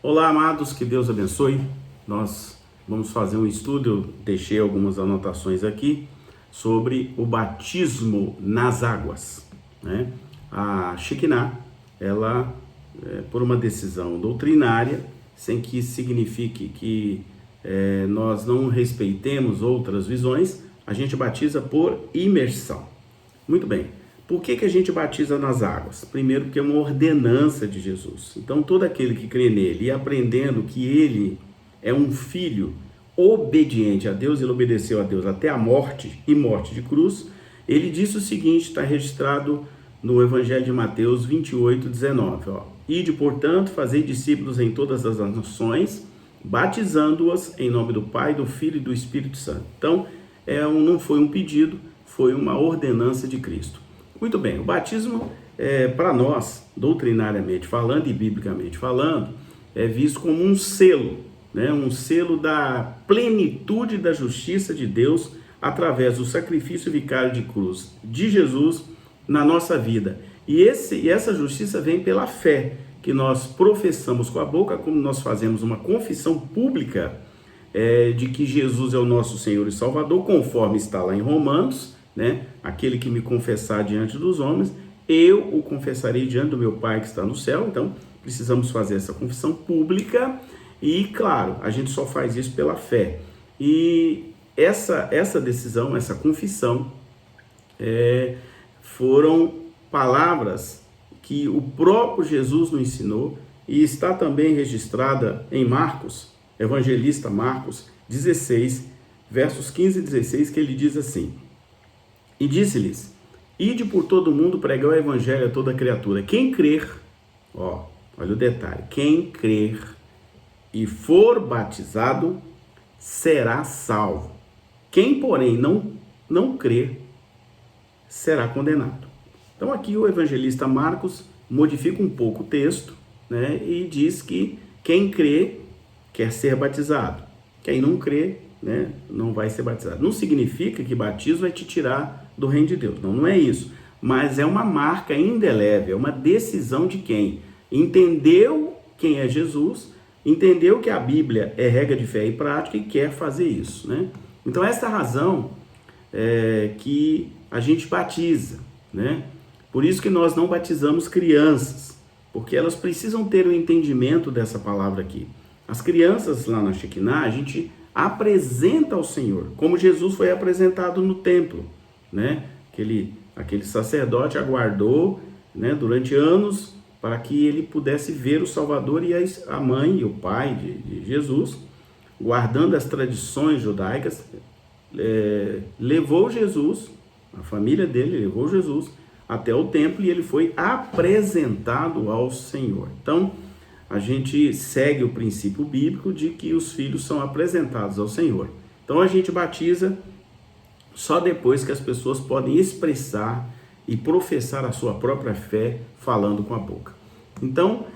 Olá, amados, que Deus abençoe. Nós vamos fazer um estudo, eu deixei algumas anotações aqui sobre o batismo nas águas, né? A Shekinah, ela, por uma decisão doutrinária, sem que signifique que nós não respeitemos outras visões, a gente batiza por imersão. Muito bem. Por que a gente batiza nas águas? Primeiro, porque é uma ordenança de Jesus. Então, todo aquele que crê nele e aprendendo que ele é um filho obediente a Deus, ele obedeceu a Deus até a morte e morte de cruz, ele disse o seguinte, está registrado no Evangelho de Mateus 28:19. Ide, portanto, fazei discípulos em todas as nações, batizando-os em nome do Pai, do Filho e do Espírito Santo. Então, não foi um pedido, foi uma ordenança de Cristo. Muito bem, o batismo, para nós, doutrinariamente falando e biblicamente falando, é visto como um selo, né? Um selo da plenitude da justiça de Deus através do sacrifício vicário de cruz de Jesus na nossa vida. E essa justiça vem pela fé que nós professamos com a boca, como nós fazemos uma confissão pública de que Jesus é o nosso Senhor e Salvador, conforme está lá em Romanos, né? Aquele que me confessar diante dos homens, eu o confessarei diante do meu Pai que está no céu. Então, precisamos fazer essa confissão pública e, claro, a gente só faz isso pela fé. E essa decisão, essa confissão, foram palavras que o próprio Jesus nos ensinou e está também registrada em Marcos, evangelista Marcos 16, versos 15 e 16, que ele diz assim: e disse-lhes, ide por todo o mundo pregar o evangelho a toda criatura. Quem crer, olha o detalhe, quem crer e for batizado será salvo. Quem, porém, não crer será condenado. Então aqui o evangelista Marcos modifica um pouco o texto, né, e diz que quem crê quer ser batizado. Quem não crê, né, não vai ser batizado. Não significa que batismo vai te tirar do reino de Deus. Não é isso. Mas é uma marca indelével, é uma decisão de quem entendeu quem é Jesus, entendeu que a Bíblia é regra de fé e prática e quer fazer isso, né? Então essa é a razão que a gente batiza, né? Por isso que nós não batizamos crianças, porque elas precisam ter o entendimento dessa palavra aqui. As crianças lá na Shekinah, a gente apresenta ao Senhor, como Jesus foi apresentado no templo, né? Aquele sacerdote aguardou, né, durante anos para que ele pudesse ver o Salvador, e a mãe e o pai de Jesus, guardando as tradições judaicas, levou Jesus, a família dele levou Jesus até o templo e ele foi apresentado ao Senhor. Então, a gente segue o princípio bíblico de que os filhos são apresentados ao Senhor. Então, a gente batiza só depois que as pessoas podem expressar e professar a sua própria fé falando com a boca. Então,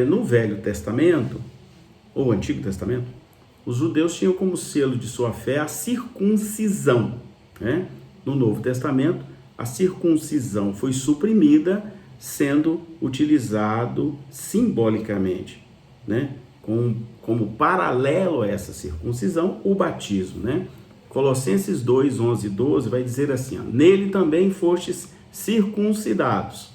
no Velho Testamento, ou Antigo Testamento, os judeus tinham como selo de sua fé a circuncisão, né? No Novo Testamento, a circuncisão foi suprimida, sendo utilizado simbolicamente, né? Como paralelo a essa circuncisão, o batismo, né? Colossenses 2, 11 e 12 vai dizer assim, nele também fostes circuncidados,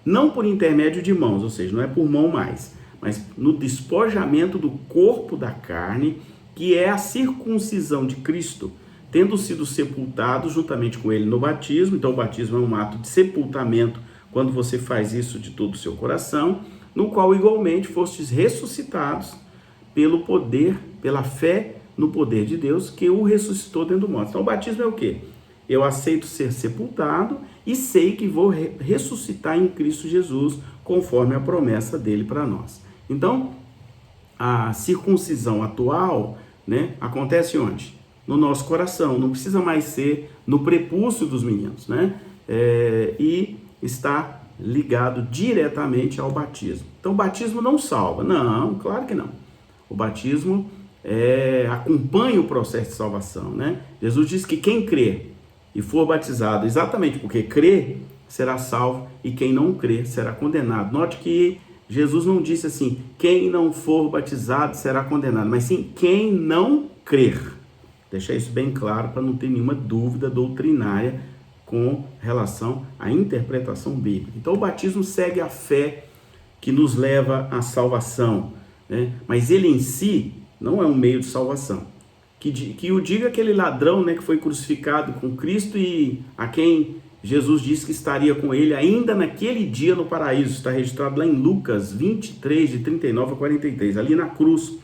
não por intermédio de mãos, ou seja, não é por mão mais, mas no despojamento do corpo da carne, que é a circuncisão de Cristo, tendo sido sepultado juntamente com ele no batismo. Então o batismo é um ato de sepultamento, quando você faz isso de todo o seu coração, no qual igualmente fostes ressuscitados pelo poder, pela fé no poder de Deus, que o ressuscitou dentro do morto. Então o batismo é o quê? Eu aceito ser sepultado e sei que vou ressuscitar em Cristo Jesus, conforme a promessa dele para nós. Então, a circuncisão atual, né, acontece onde? No nosso coração, não precisa mais ser no prepúcio dos meninos, né? E está ligado diretamente ao batismo. Então, o batismo não salva. Não, claro que não. O batismo acompanha o processo de salvação, né? Jesus diz que quem crê e for batizado, exatamente porque crê, será salvo, e quem não crê será condenado. Note que Jesus não disse assim, quem não for batizado será condenado, mas sim, quem não crer. Deixar isso bem claro para não ter nenhuma dúvida doutrinária com relação à interpretação bíblica. Então o batismo segue a fé que nos leva à salvação, né? Mas ele em si não é um meio de salvação. Que o diga aquele ladrão, né, que foi crucificado com Cristo e a quem Jesus disse que estaria com ele ainda naquele dia no paraíso. Está registrado lá em Lucas 23, de 39 a 43, ali na cruz,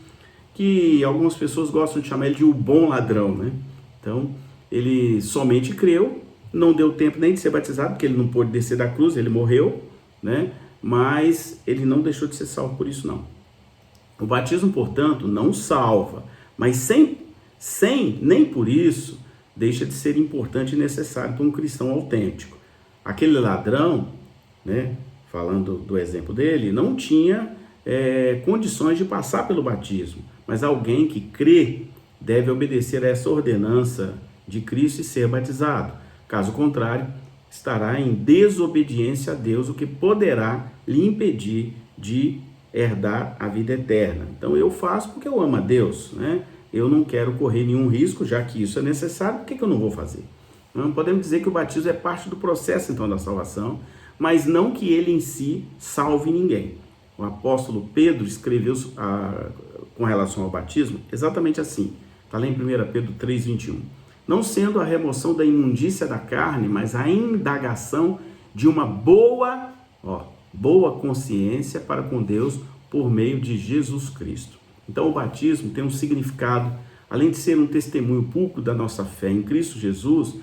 que algumas pessoas gostam de chamar ele de o bom ladrão, né? Então, ele somente creu, não deu tempo nem de ser batizado, porque ele não pôde descer da cruz, ele morreu, né? Mas ele não deixou de ser salvo por isso, não. O batismo, portanto, não salva, mas nem por isso deixa de ser importante e necessário para um cristão autêntico. Aquele ladrão, né, falando do exemplo dele, não tinha condições de passar pelo batismo, mas alguém que crê deve obedecer a essa ordenança de Cristo e ser batizado. Caso contrário, estará em desobediência a Deus, o que poderá lhe impedir de herdar a vida eterna. Então eu faço porque eu amo a Deus, né? Eu não quero correr nenhum risco, já que isso é necessário, por que eu não vou fazer? Não podemos dizer que o batismo é parte do processo, então, da salvação, mas não que ele em si salve ninguém. O apóstolo Pedro escreveu com relação ao batismo exatamente assim. Está lá em 1 Pedro 3,21. Não sendo a remoção da imundícia da carne, mas a indagação de uma boa consciência para com Deus por meio de Jesus Cristo. Então o batismo tem um significado, além de ser um testemunho público da nossa fé em Cristo Jesus,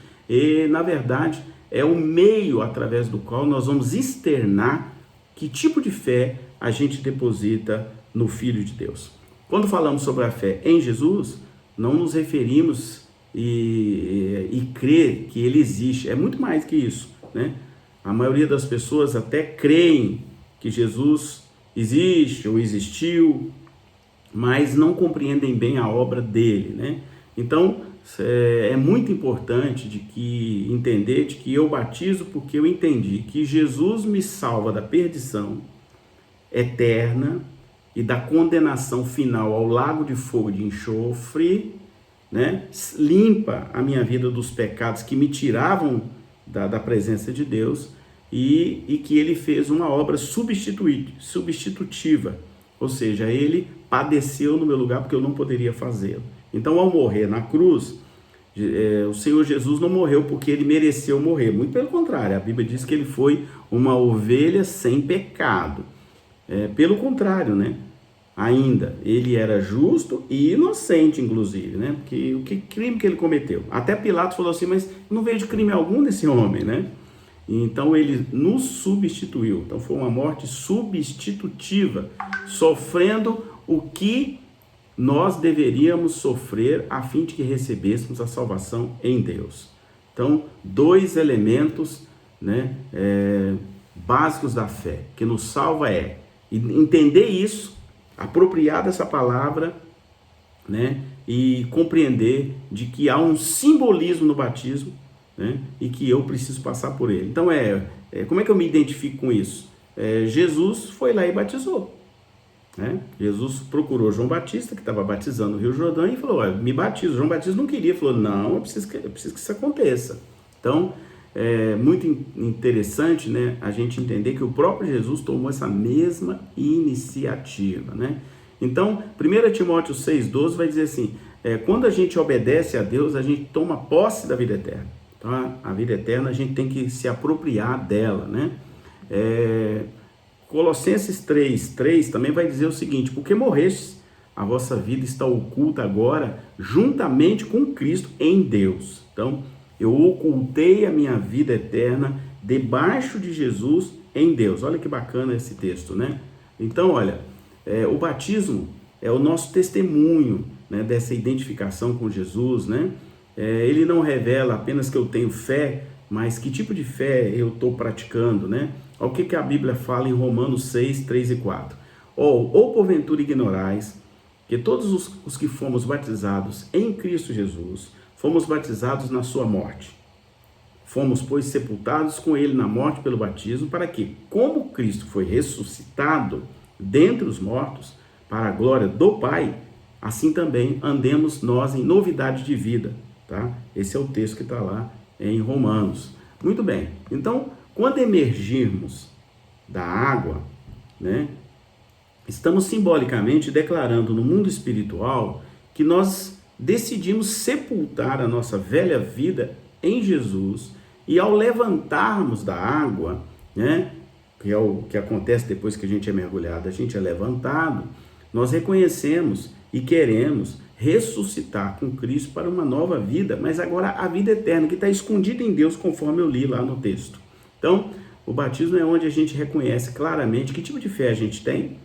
na verdade é o meio através do qual nós vamos externar que tipo de fé a gente deposita no Filho de Deus. Quando falamos sobre a fé em Jesus, não nos referimos e crer que ele existe, é muito mais que isso, né? A maioria das pessoas até creem que Jesus existe ou existiu, mas não compreendem bem a obra dele, né? Então, é muito importante entender de que eu batizo porque eu entendi que Jesus me salva da perdição eterna e da condenação final ao lago de fogo de enxofre, né? Limpa a minha vida dos pecados que me tiravam da presença de Deus e que ele fez uma obra substitutiva, ou seja, ele padeceu no meu lugar porque eu não poderia fazê-lo. Então, ao morrer na cruz, o Senhor Jesus não morreu porque ele mereceu morrer, muito pelo contrário, a Bíblia diz que ele foi uma ovelha sem pecado. Pelo contrário, né? Ainda, ele era justo e inocente, inclusive, né? Porque o crime que ele cometeu? Até Pilatos falou assim, mas não vejo crime algum nesse homem, né? Então ele nos substituiu. Então foi uma morte substitutiva, sofrendo o que nós deveríamos sofrer a fim de que recebêssemos a salvação em Deus. Então, dois elementos, né, básicos da fé, que nos salva entender isso, apropriar dessa palavra, né, e compreender de que há um simbolismo no batismo, né, e que eu preciso passar por ele. Então, como é que eu me identifico com isso? Jesus foi lá e batizou. Né? Jesus procurou João Batista, que estava batizando no Rio Jordão, e falou, me batiza. João Batista não queria, falou, não, eu preciso que isso aconteça. Então, é muito interessante, né, a gente entender que o próprio Jesus tomou essa mesma iniciativa. Né? Então, 1 Timóteo 6,12 vai dizer assim, quando a gente obedece a Deus, a gente toma posse da vida eterna. Então, a vida eterna, a gente tem que se apropriar dela. Né? Colossenses 3 também vai dizer o seguinte, porque morrestes, a vossa vida está oculta agora, juntamente com Cristo em Deus. Então, eu ocultei a minha vida eterna debaixo de Jesus em Deus. Olha que bacana esse texto, né? Então, olha, o batismo é o nosso testemunho, né, dessa identificação com Jesus, né? Ele não revela apenas que eu tenho fé, mas que tipo de fé eu estou praticando, né? Olha o que a Bíblia fala em Romanos 6, 3 e 4. Ou porventura ignorais que todos os que fomos batizados em Cristo Jesus, fomos batizados na sua morte. Fomos, pois, sepultados com ele na morte pelo batismo, para que, como Cristo foi ressuscitado dentre os mortos, para a glória do Pai, assim também andemos nós em novidade de vida. Tá? Esse é o texto que está lá em Romanos. Muito bem. Então, quando emergirmos da água, né, estamos simbolicamente declarando no mundo espiritual que nós decidimos sepultar a nossa velha vida em Jesus, e ao levantarmos da água, né, que é o que acontece depois que a gente é mergulhado, a gente é levantado, nós reconhecemos e queremos ressuscitar com Cristo para uma nova vida, mas agora a vida eterna, que está escondida em Deus, conforme eu li lá no texto. Então, o batismo é onde a gente reconhece claramente que tipo de fé a gente tem,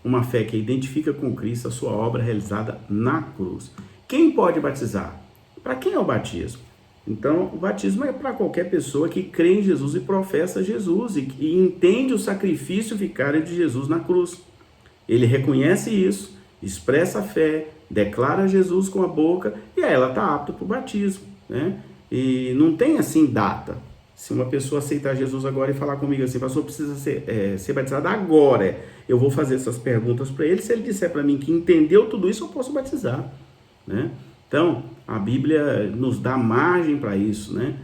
uma fé que identifica com Cristo a sua obra realizada na cruz. Quem pode batizar? Para quem é o batismo? Então, o batismo é para qualquer pessoa que crê em Jesus e professa Jesus e entende o sacrifício vicário de Jesus na cruz. Ele reconhece isso, expressa a fé, declara Jesus com a boca e aí ela está apta para o batismo, né? E não tem assim data. Se uma pessoa aceitar Jesus agora e falar comigo assim, pastor, precisa ser batizado agora, eu vou fazer essas perguntas para ele. Se ele disser para mim que entendeu tudo isso, eu posso batizar, né? Então, a Bíblia nos dá margem para isso, né?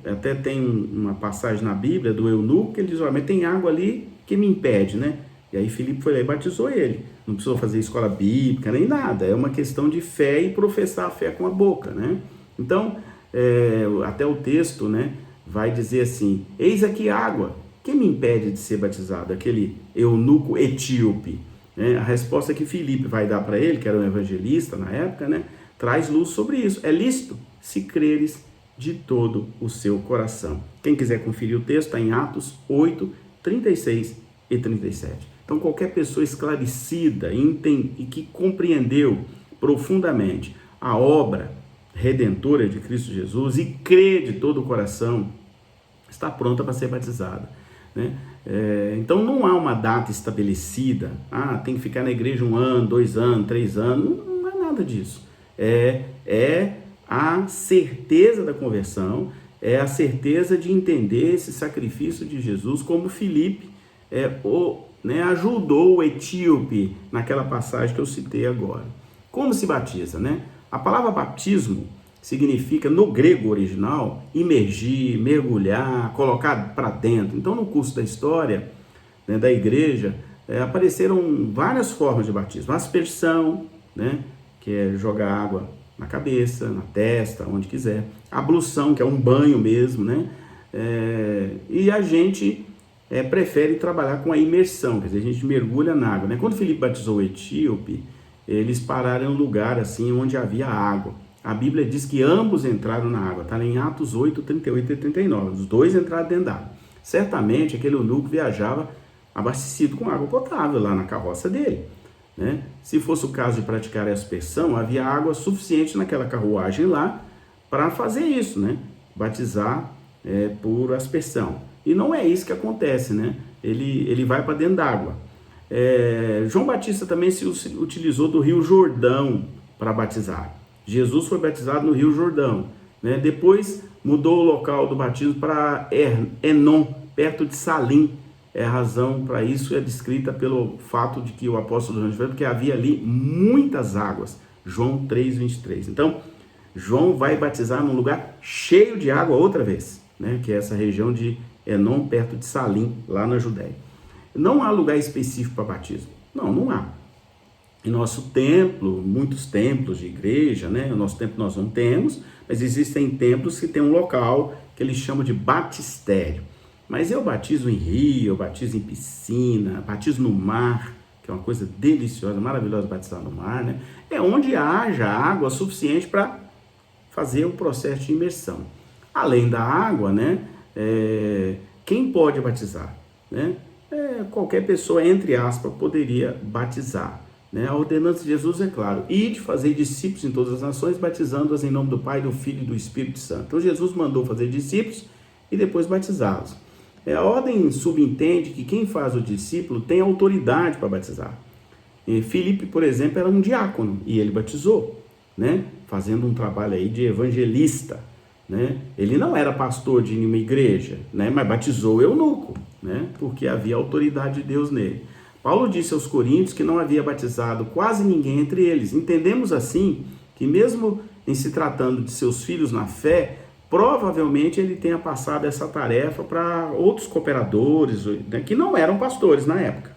Até tem uma passagem na Bíblia do eunuco que ele diz, olha, mas tem água ali que me impede, né? E aí Filipe foi lá e batizou ele. Não precisou fazer escola bíblica nem nada. É uma questão de fé e professar a fé com a boca, né? Então, até o texto, né, vai dizer assim, eis aqui água, quem me impede de ser batizado? Aquele eunuco etíope. A resposta que Filipe vai dar para ele, que era um evangelista na época, né, traz luz sobre isso. É lícito se creres de todo o seu coração. Quem quiser conferir o texto, está em Atos 8, 36 e 37. Então, qualquer pessoa esclarecida e que compreendeu profundamente a obra redentora de Cristo Jesus e crê de todo o coração, está pronta para ser batizada, né? Então não há uma data estabelecida, tem que ficar na igreja 1 ano, 2 anos, 3 anos, não é nada disso. É a certeza da conversão, é a certeza de entender esse sacrifício de Jesus, como Filipe ajudou o etíope naquela passagem que eu citei agora. Como se batiza, né? A palavra batismo significa, no grego original, imergir, mergulhar, colocar para dentro. Então, no curso da história, né, da igreja, apareceram várias formas de batismo. Aspersão, né, que é jogar água na cabeça, na testa, onde quiser. Ablução, que é um banho mesmo, né? E a gente prefere trabalhar com a imersão, quer dizer, a gente mergulha na água, né? Quando Filipe batizou o etíope, eles pararam em um lugar assim onde havia água. A Bíblia diz que ambos entraram na água, está em Atos 8, 38 e 39, os dois entraram dentro da água. Certamente aquele eunuco viajava abastecido com água potável lá na carroça dele, né? Se fosse o caso de praticar a aspersão, havia água suficiente naquela carruagem lá para fazer isso, né? Batizar por aspersão. E não é isso que acontece, né? Ele vai para dentro d'água. João Batista também se utilizou do Rio Jordão para batizar. Jesus foi batizado no Rio Jordão, né? Depois mudou o local do batismo para Enon, perto de Salim. A razão para isso é descrita pelo fato de que o apóstolo João escreveu que havia ali muitas águas. João 3:23. Então, João vai batizar num lugar cheio de água outra vez, né? Que é essa região de Enon, perto de Salim, lá na Judéia. Não há lugar específico para batismo. Não há. Em nosso templo, muitos templos de igreja, né? No nosso templo nós não temos, mas existem templos que tem um local que eles chamam de batistério. Mas eu batizo em rio, eu batizo em piscina, batizo no mar, que é uma coisa deliciosa, maravilhosa batizar no mar, né? É onde haja água suficiente para fazer o processo de imersão. Além da água, né? Quem pode batizar, né? Qualquer pessoa, entre aspas, poderia batizar, né? A ordenança de Jesus é claro, ide fazer discípulos em todas as nações, batizando-as em nome do Pai, do Filho e do Espírito Santo. Então Jesus mandou fazer discípulos e depois batizá-los. A ordem subentende que quem faz o discípulo tem autoridade para batizar. Filipe, por exemplo, era um diácono e ele batizou, né? Fazendo um trabalho aí de evangelista. né? Ele não era pastor de nenhuma igreja, né? Mas batizou o eunuco, né? Porque havia autoridade de Deus nele. Paulo disse aos coríntios que não havia batizado quase ninguém entre eles. Entendemos assim que mesmo em se tratando de seus filhos na fé, provavelmente ele tenha passado essa tarefa para outros cooperadores, né, que não eram pastores na época.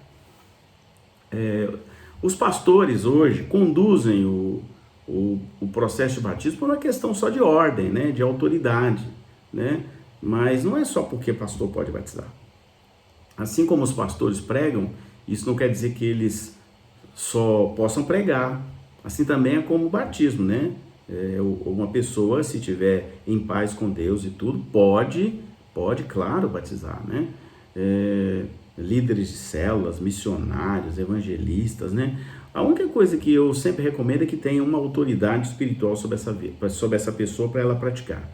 Os pastores hoje conduzem o processo de batismo por uma questão só de ordem, né, de autoridade, né, mas não é só porque pastor pode batizar. Assim como os pastores pregam, isso não quer dizer que eles só possam pregar. Assim também é como o batismo, né? Uma pessoa, se estiver em paz com Deus e tudo, pode, claro, batizar, né? Líderes de células, missionários, evangelistas, né? A única coisa que eu sempre recomendo é que tenha uma autoridade espiritual sobre essa pessoa para ela praticar.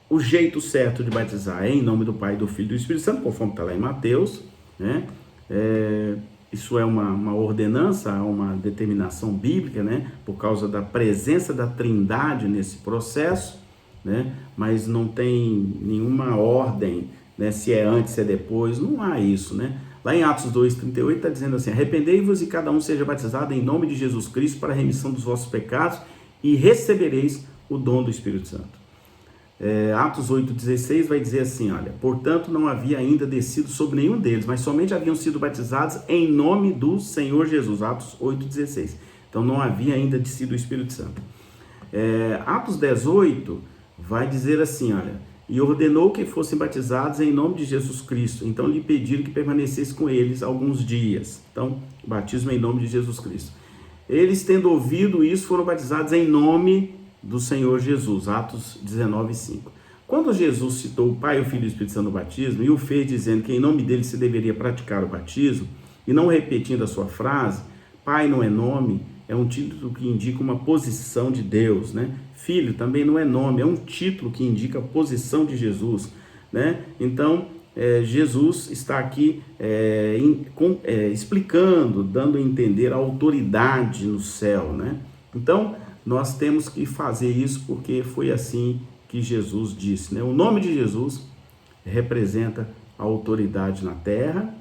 O jeito certo de batizar é em nome do Pai, do Filho e do Espírito Santo, conforme está lá em Mateus, né? Isso é uma ordenança, uma determinação bíblica, né? Por causa da presença da Trindade nesse processo, né? Mas não tem nenhuma ordem, né? Se é antes, se é depois, não há isso, né? Lá em Atos 2,38 está dizendo assim: arrependei-vos e cada um seja batizado em nome de Jesus Cristo para a remissão dos vossos pecados e recebereis o dom do Espírito Santo. Atos 8,16 vai dizer assim, olha, portanto não havia ainda descido sobre nenhum deles, mas somente haviam sido batizados em nome do Senhor Jesus, Atos 8,16, então não havia ainda descido o Espírito Santo. Atos 10,8 vai dizer assim, olha, e ordenou que fossem batizados em nome de Jesus Cristo, então lhe pediram que permanecesse com eles alguns dias, então batismo em nome de Jesus Cristo. Eles, tendo ouvido isso, foram batizados em nome do Senhor Jesus, Atos 19,5. Quando Jesus citou o Pai, o Filho e o Espírito Santo no batismo e o fez dizendo que em nome dele se deveria praticar o batismo, e não repetindo a sua frase, Pai não é nome, é um título que indica uma posição de Deus, né? Filho também não é nome, é um título que indica a posição de Jesus, né? Então, Jesus está aqui explicando, dando a entender a autoridade no céu, né? Então, nós temos que fazer isso porque foi assim que Jesus disse, né? O nome de Jesus representa a autoridade na terra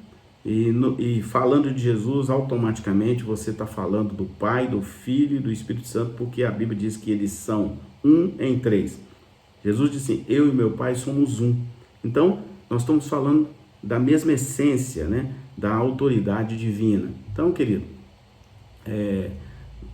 e falando de Jesus, automaticamente você está falando do Pai, do Filho e do Espírito Santo, porque a Bíblia diz que eles são um em três. Jesus disse assim, eu e meu Pai somos um. Então, nós estamos falando da mesma essência, né? Da autoridade divina. Então, querido,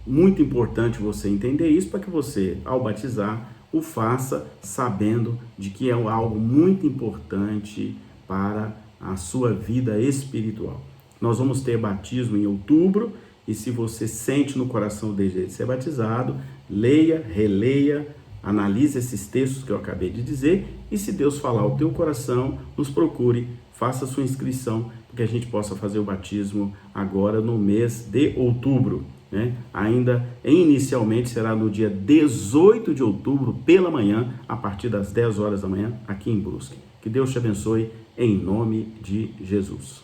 muito importante você entender isso para que você, ao batizar, o faça sabendo de que é algo muito importante para a sua vida espiritual. Nós vamos ter batismo em outubro e se você sente no coração o desejo de ser batizado, leia, releia, analise esses textos que eu acabei de dizer e se Deus falar ao teu coração, nos procure, faça a sua inscrição para que a gente possa fazer o batismo agora no mês de outubro. Né? Ainda inicialmente será no dia 18 de outubro pela manhã, a partir das 10 horas da manhã, aqui em Brusque. Que Deus te abençoe em nome de Jesus.